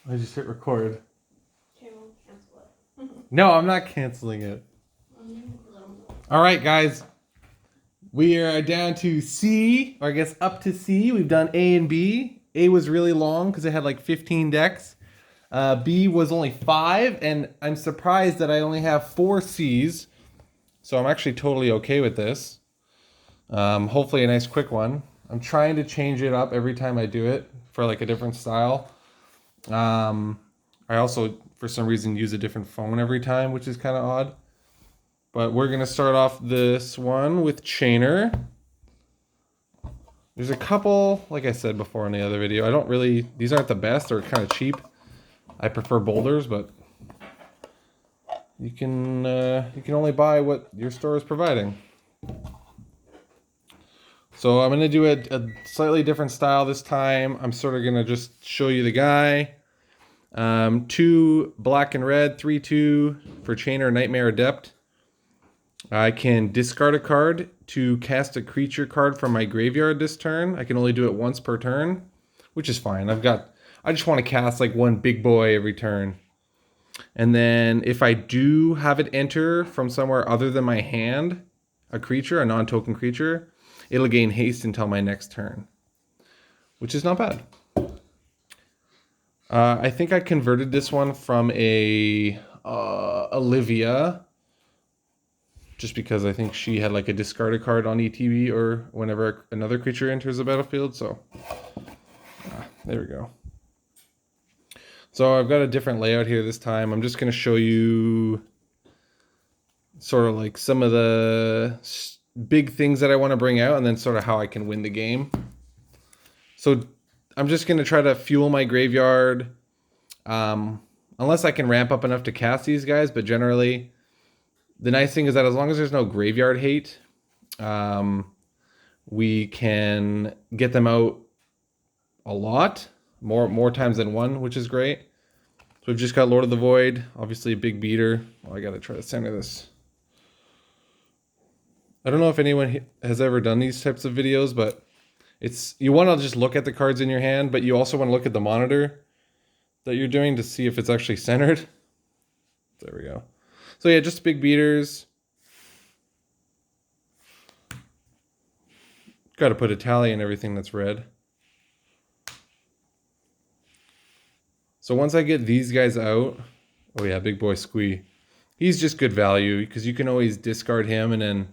I just hit record. Okay, we'll cancel it. No, I'm not canceling it. All right, guys. We are down to C, or I guess up to C. We've done A and B. A was really long because it had like 15 decks. B was only 5, and I'm surprised that I only have 4 C's. So I'm actually totally okay with this. Hopefully a nice quick one. I'm trying to change it up every time I do it for like a different style. I also, for some reason, use a different phone every time, which is kind of odd. But we're going to start off this one with Chainer. There's a couple, like I said before in the other video, I don't really, these aren't the best, they're kind of cheap. I prefer boulders, but you can only buy what your store is providing. So I'm going to do a slightly different style this time. I'm sort of going to just show you the guy. 2 black and red, 3/2 for Chainer, Nightmare Adept. I can discard a card to cast a creature card from my graveyard this turn. I can only do it once per turn, which is fine. I just want to cast like one big boy every turn. And then if I do have it enter from somewhere other than my hand, a creature, a non-token creature, it'll gain haste until my next turn, which is not bad. I think I converted this one from a Olivia, just because I think she had like a discarded card on ETB or whenever another creature enters the battlefield. So there we go. So I've got a different layout here this time. I'm just going to show you sort of like some of the big things that I want to bring out and then sort of how I can win the game. So I'm just going to try to fuel my graveyard, unless I can ramp up enough to cast these guys. But generally, the nice thing is that as long as there's no graveyard hate, we can get them out a lot, more times than one, which is great. So we've just got Lord of the Void, obviously a big beater. Oh, I got to try to center this. I don't know if anyone has ever done these types of videos, but you want to just look at the cards in your hand, but you also want to look at the monitor that you're doing to see if it's actually centered. There we go. So yeah, just big beaters. Got to put a tally in everything that's red. So once I get these guys out, oh yeah, big boy Squee. He's just good value because you can always discard him and then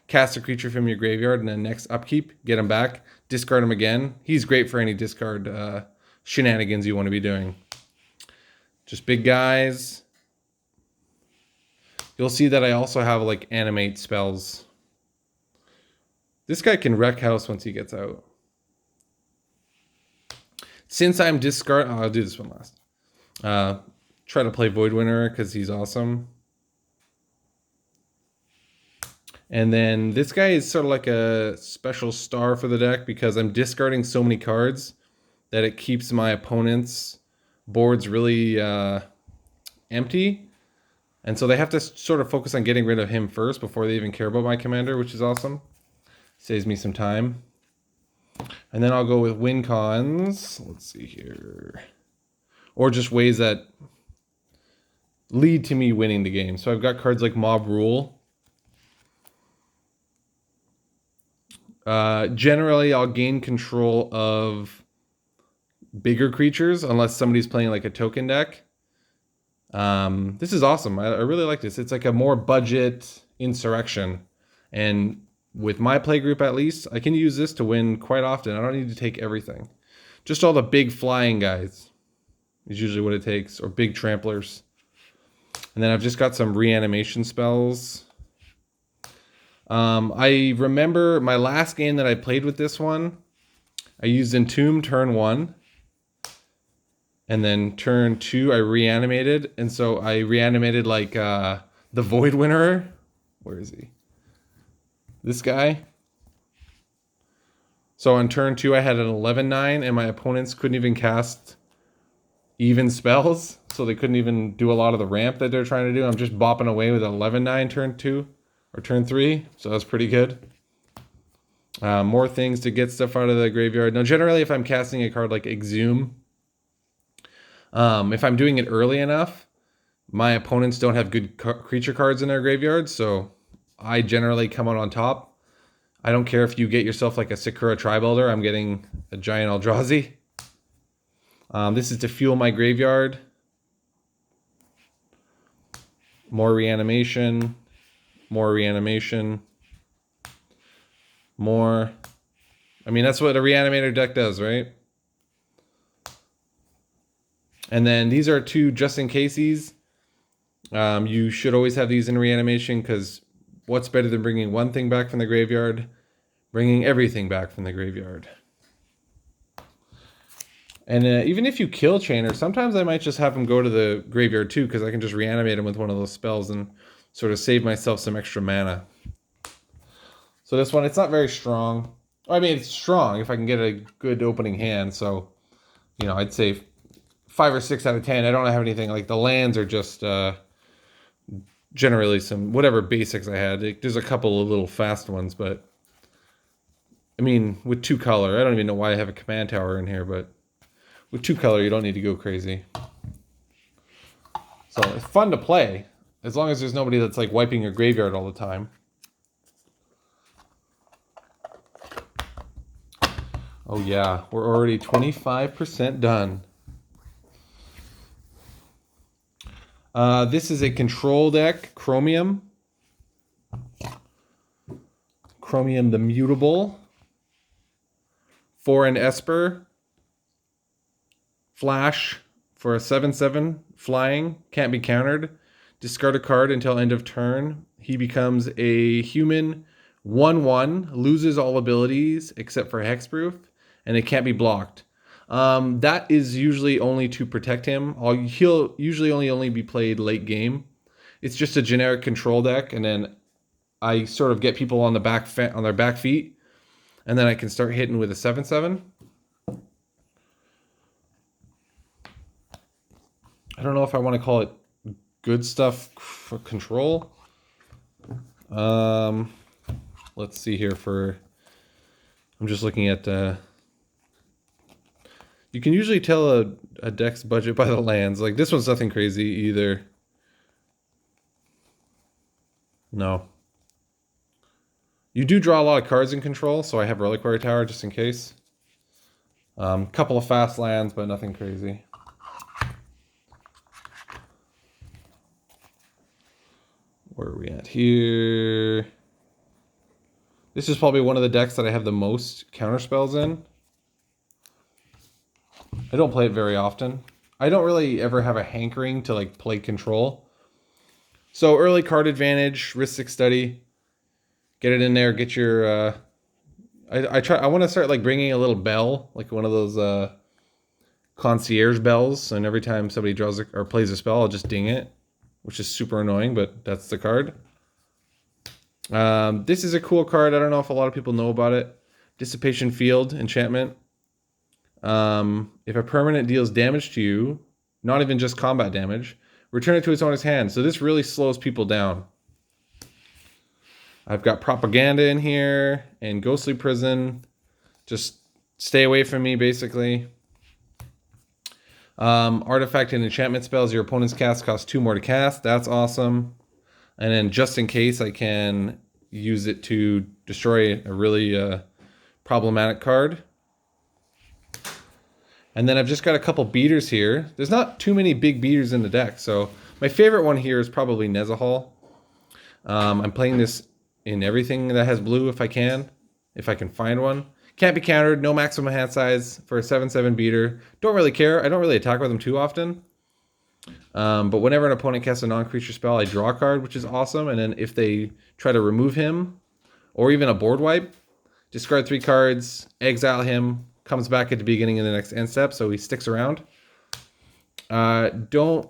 cast a creature from your graveyard, and then next upkeep, get him back, discard him again. He's great for any discard shenanigans you want to be doing. Just big guys. You'll see that I also have like animate spells. This guy can wreck house once he gets out. Since I'm I'll do this one last. Try to play Void Winner because he's awesome. And then this guy is sort of like a special star for the deck because I'm discarding so many cards that it keeps my opponent's boards really empty. And so they have to sort of focus on getting rid of him first before they even care about my commander, which is awesome. Saves me some time. And then I'll go with win cons. Let's see here. Or just ways that lead to me winning the game. So I've got cards like Mob Rule. Generally, I'll gain control of bigger creatures unless somebody's playing like a token deck. This is awesome. I really like this. It's like a more budget insurrection. And with my play group at least, I can use this to win quite often. I don't need to take everything. Just all the big flying guys is usually what it takes, or big tramplers. And then I've just got some reanimation spells. I remember my last game that I played with this one, I used Entomb turn 1. And then turn 2, I reanimated. And so I reanimated like the Void Winner. Where is he? This guy. So on turn 2, I had an 11/9, and my opponents couldn't even cast even spells. So they couldn't even do a lot of the ramp that they're trying to do. I'm just bopping away with an 11/9 turn 2 or turn 3. So that's pretty good. More things to get stuff out of the graveyard. Now, generally, if I'm casting a card like Exhume, If I'm doing it early enough, my opponents don't have good creature cards in their graveyard, so I generally come out on top. I don't care if you get yourself like a Sakura Tri-Builder. I'm getting a giant Eldrazi. This is to fuel my graveyard. More reanimation. More reanimation. More. I mean, that's what a reanimator deck does, right? And then these are 2 just in cases. You should always have these in reanimation because what's better than bringing one thing back from the graveyard? Bringing everything back from the graveyard. And even if you kill Chainer, sometimes I might just have him go to the graveyard too because I can just reanimate him with one of those spells and sort of save myself some extra mana. So this one, it's not very strong. I mean, it's strong if I can get a good opening hand. So, you know, I'd say 5 or 6 out of 10. I don't have anything like the lands are just generally some whatever basics I had. There's a couple of little fast ones, but I mean, with 2 color, I don't even know why I have a command tower in here, but with 2 color, you don't need to go crazy. So it's fun to play as long as there's nobody that's like wiping your graveyard all the time. Oh yeah, we're already 25% done. This is a control deck, Chromium. Chromium the Mutable. 4 and Esper. Flash for a 7/7 flying, can't be countered. Discard a card until end of turn. He becomes a human 1/1, loses all abilities except for hexproof, and it can't be blocked. That is usually only to protect him. He'll usually only be played late game. It's just a generic control deck, and then I sort of get people on the on their back feet, and then I can start hitting with a 7/7. I don't know if I want to call it good stuff for control. Let's see here I'm just looking at you can usually tell a deck's budget by the lands. Like this one's nothing crazy either. No. You do draw a lot of cards in control, so I have Reliquary Tower just in case. Couple of fast lands, but nothing crazy. Where are we at here? This is probably one of the decks that I have the most counter spells in. I don't play it very often. I don't really ever have a hankering to like play control. So early card advantage, Ristic Study. Get it in there, get your I want to start like bringing a little bell, like one of those concierge bells, and every time somebody draws or plays a spell, I'll just ding it, which is super annoying, but that's the card. This is a cool card. I don't know if a lot of people know about it. Dissipation Field enchantment. If a permanent deals damage to you, not even just combat damage, return it to its owner's hand. So this really slows people down. I've got Propaganda in here and Ghostly Prison. Just stay away from me, basically. Artifact and enchantment spells your opponent's cast cost 2 more to cast. That's awesome. And then just in case, I can use it to destroy a really problematic card. And then I've just got a couple beaters here. There's not too many big beaters in the deck. So my favorite one here is probably Nezahal. I'm playing this in everything that has blue if I can find one. Can't be countered, no maximum hand size for a 7/7 beater. Don't really care. I don't really attack with them too often. But whenever an opponent casts a non-creature spell, I draw a card, which is awesome. And then if they try to remove him, or even a board wipe, discard 3 cards, exile him, comes back at the beginning of the next end step, so he sticks around. Don't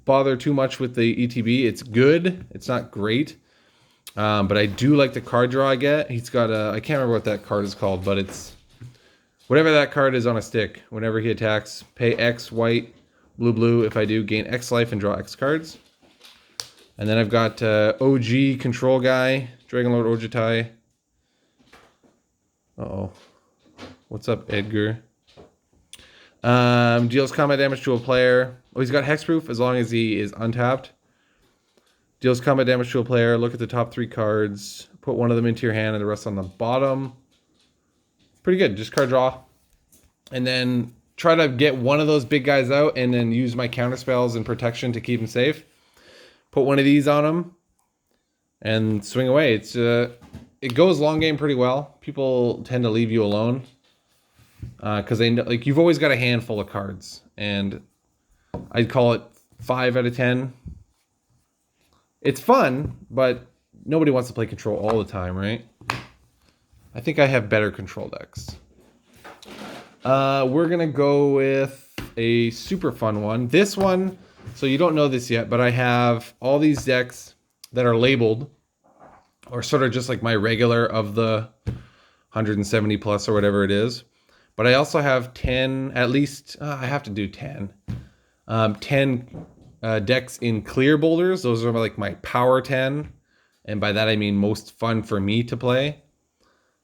bother too much with the ETB. It's good. It's not great. But I do like the card draw I get. He's got I can't remember what that card is called, but it's whatever that card is on a stick. Whenever he attacks, pay X white, blue. If I do, gain X life and draw X cards. And then I've got OG control guy, Dragonlord Ojutai. Uh-oh. What's up, Edgar? Deals combat damage to a player. Oh, he's got hexproof as long as he is untapped. Deals combat damage to a player. Look at the top 3 cards. Put one of them into your hand and the rest on the bottom. Pretty good. Just card draw. And then try to get one of those big guys out and then use my counter spells and protection to keep him safe. Put one of these on him and swing away. It goes long game pretty well. People tend to leave you alone because they know, like, you've always got a handful of cards, and I'd call it 5 out of 10. It's fun, but nobody wants to play control all the time, right? I think I have better control decks. We're gonna go with a super fun one. This one, so you don't know this yet, but I have all these decks that are labeled, or sort of just like my regular of the 170 plus or whatever it is. But I also have 10, at least, I have to do 10. 10 decks in clear boulders. Those are like my power 10. And by that I mean most fun for me to play.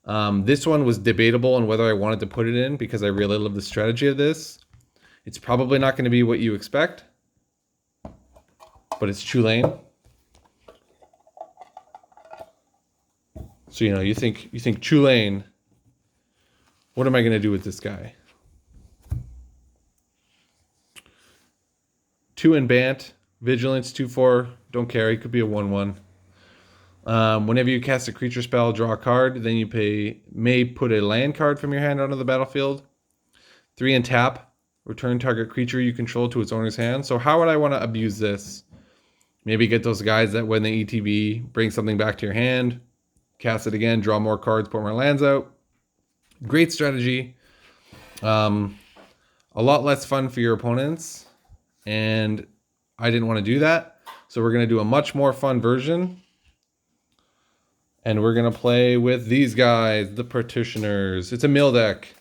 This one was debatable on whether I wanted to put it in because I really love the strategy of this. It's probably not going to be what you expect, but it's Chulane. So, you know, you think Chulane, what am I going to do with this guy? 2 in Bant, Vigilance, 2/4, don't care, he could be a 1/1. Whenever you cast a creature spell, draw a card, then you may put a land card from your hand onto the battlefield. 3 in tap, return target creature you control to its owner's hand. So how would I want to abuse this? Maybe get those guys that when they ETB, bring something back to your hand, cast it again, draw more cards, put more lands out. Great strategy. A lot less fun for your opponents, and I didn't want to do that. So we're going to do a much more fun version. And we're going to play with these guys, the Partitioners. It's a mill deck.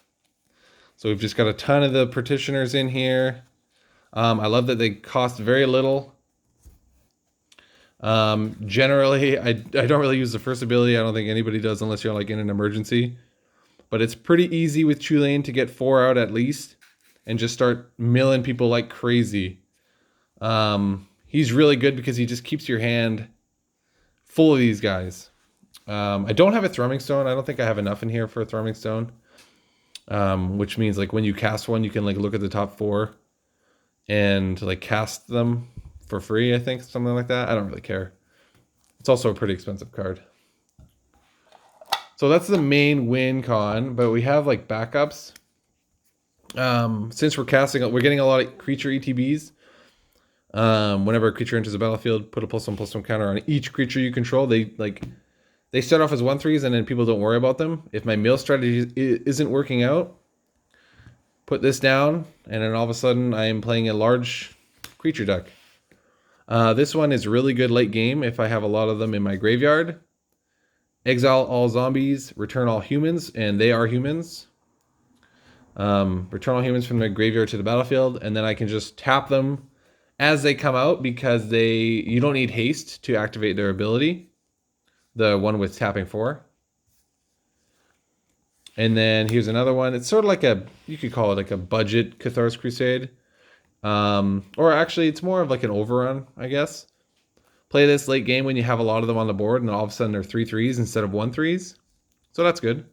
So we've just got a ton of the Partitioners in here. I love that they cost very little. Generally, I don't really use the first ability. I don't think anybody does unless you're like in an emergency. But it's pretty easy with Chulane to get 4 out at least and just start milling people like crazy. He's really good because he just keeps your hand full of these guys. I don't have a Thrumming Stone. I don't think I have enough in here for a Thrumming Stone. Which means like when you cast one, you can like look at the top 4 and like cast them for free, I think, something like that. I don't really care. It's also a pretty expensive card. So that's the main win con, but we have like backups. Since we're getting a lot of creature ETBs. Whenever a creature enters the battlefield, put a +1/+1 counter on each creature you control. They start off as 1/3s and then people don't worry about them. If my mill strategy isn't working out, put this down and then all of a sudden I am playing a large creature deck. This one is really good late game if I have a lot of them in my graveyard. Exile all zombies, return all humans, and they are humans. Return all humans from the graveyard to the battlefield, and then I can just tap them as they come out because you don't need haste to activate their ability. The one with tapping 4. And then here's another one. It's sort of like you could call it like a budget Cathar's Crusade. Or actually it's more of like an overrun, I guess. Play this late game when you have a lot of them on the board and all of a sudden they're 3/3s instead of 1/3s. So that's good.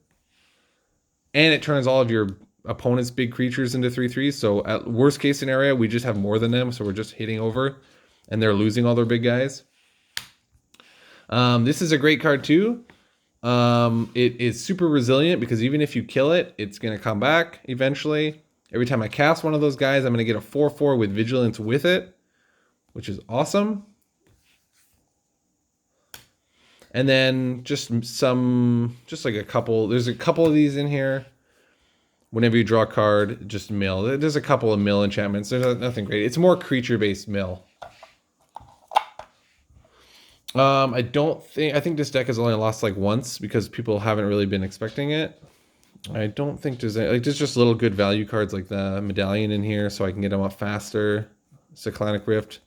And it turns all of your opponent's big creatures into 3/3s. So at worst case scenario, we just have more than them. So we're just hitting over and they're losing all their big guys. This is a great card too. It is super resilient because even if you kill it, it's going to come back eventually. Every time I cast one of those guys, I'm going to get a 4/4 with Vigilance with it, which is awesome. And then just like a couple, there's a couple of these in here. Whenever you draw a card, just mill. There's a couple of mill enchantments. There's nothing great. It's more creature-based mill. I think this deck has only lost like once because people haven't really been expecting it. I don't think there's just little good value cards like the Medallion in here so I can get them up faster. Cyclonic Rift.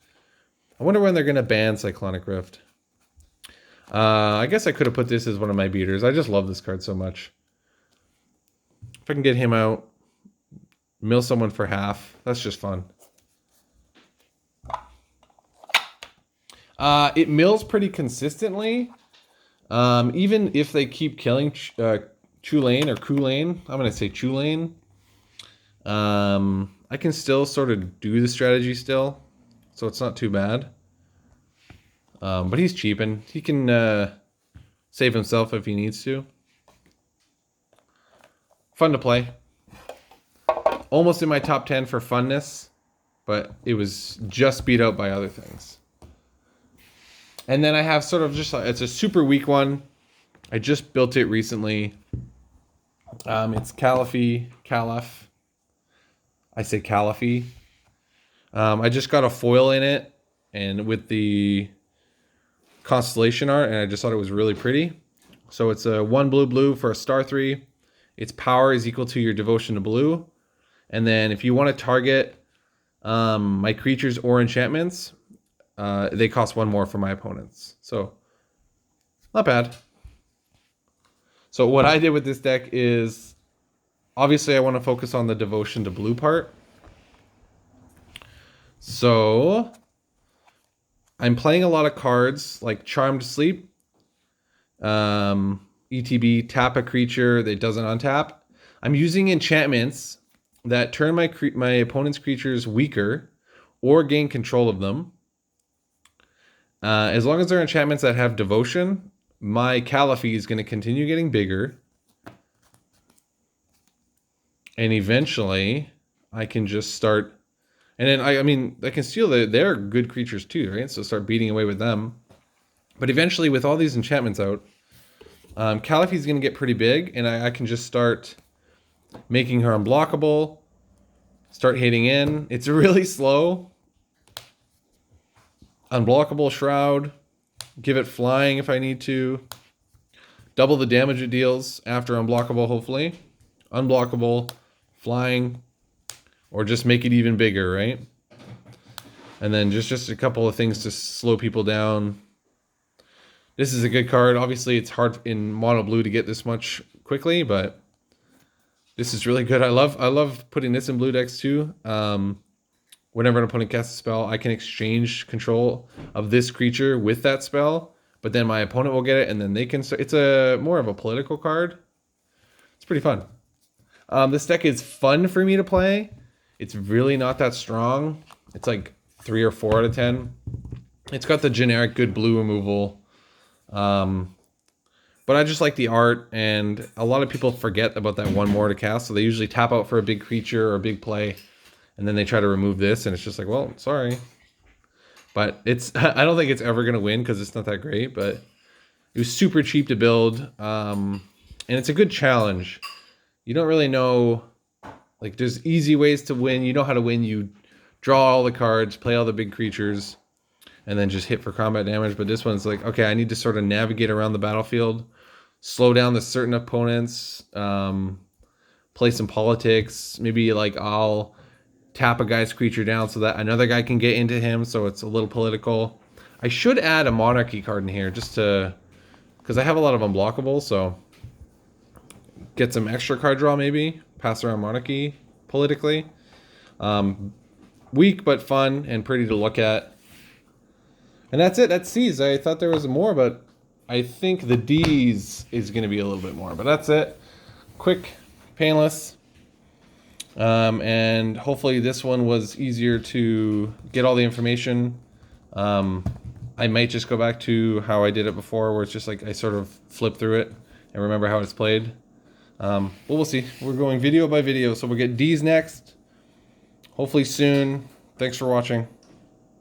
I wonder when they're going to ban Cyclonic Rift. I guess I could have put this as one of my beaters. I just love this card so much. If I can get him out, Mill someone for half. That's just fun. It mills pretty consistently. Even if they keep killing Chulane or Chulane, I'm going to say Chulane. I can still sort of do the strategy still, so it's not too bad. But he's cheap and he can save himself if he needs to. Fun to play. Almost in my top 10 for funness, but it was just beat out by other things. And then I have sort of just, it's a super weak one. I just built it recently. It's Caliph. I say Caliphy. I just got a foil in it and with the constellation art, and I just thought it was really pretty. So it's a 1 blue for a star 3. Its power is equal to your devotion to blue. And then if you want to target my creatures or enchantments, they cost 1 more for my opponents. So not bad. So what I did with this deck is, obviously I want to focus on the devotion to blue part. So I'm playing a lot of cards like Charmed Sleep, ETB, tap a creature that doesn't untap. I'm using enchantments that turn my opponent's creatures weaker or gain control of them. As long as they're enchantments that have devotion, my Caliphy is going to continue getting bigger. And eventually, I can just start... And then, I mean, I can steal they're good creatures too, right? So start beating away with them. But eventually, with all these enchantments out, Caliphy's going to get pretty big, and I can just start making her unblockable, start hitting in. It's really slow. Unblockable Shroud, give it flying if I need to. Double the damage it deals after unblockable, hopefully. Unblockable, flying, or just make it even bigger, right? And then just a couple of things to slow people down. This is a good card. Obviously, it's hard in mono blue to get this much quickly, but this is really good. I love putting this in blue decks too. Whenever an opponent casts a spell, I can exchange control of this creature with that spell, but then my opponent will get it, and then they can... It's a more of a political card. It's pretty fun. This deck is fun for me to play. It's really not that strong. It's like 3 or 4 out of 10. It's got the generic good blue removal. But I just like the art, and a lot of people forget about that 1 more to cast, so they usually tap out for a big creature or a big play, and then they try to remove this, and it's just like, well, sorry. But it's I don't think it's ever going to win because it's not that great, but it was super cheap to build, and it's a good challenge. You don't really know, like, there's easy ways to win. You know how to win. You draw all the cards, play all the big creatures, and then just hit for combat damage. But this one's like, okay, I need to sort of navigate around the battlefield, slow down the certain opponents, play some politics. Maybe like I'll tap a guy's creature down so that another guy can get into him, so it's a little political. I should add a monarchy card in here just to, because I have a lot of unblockables, so get some extra card draw maybe. Pass around monarchy politically. Weak but fun and pretty to look at. And that's it. That's C's. I thought there was more, but I think the D's is going to be a little bit more. But that's it. Quick, painless. And hopefully this one was easier to get all the information. I might just go back to how I did it before, where it's just like I sort of flip through it and remember how it's played. But we'll see. We're going video by video, so we'll get D's next. Hopefully soon. Thanks for watching.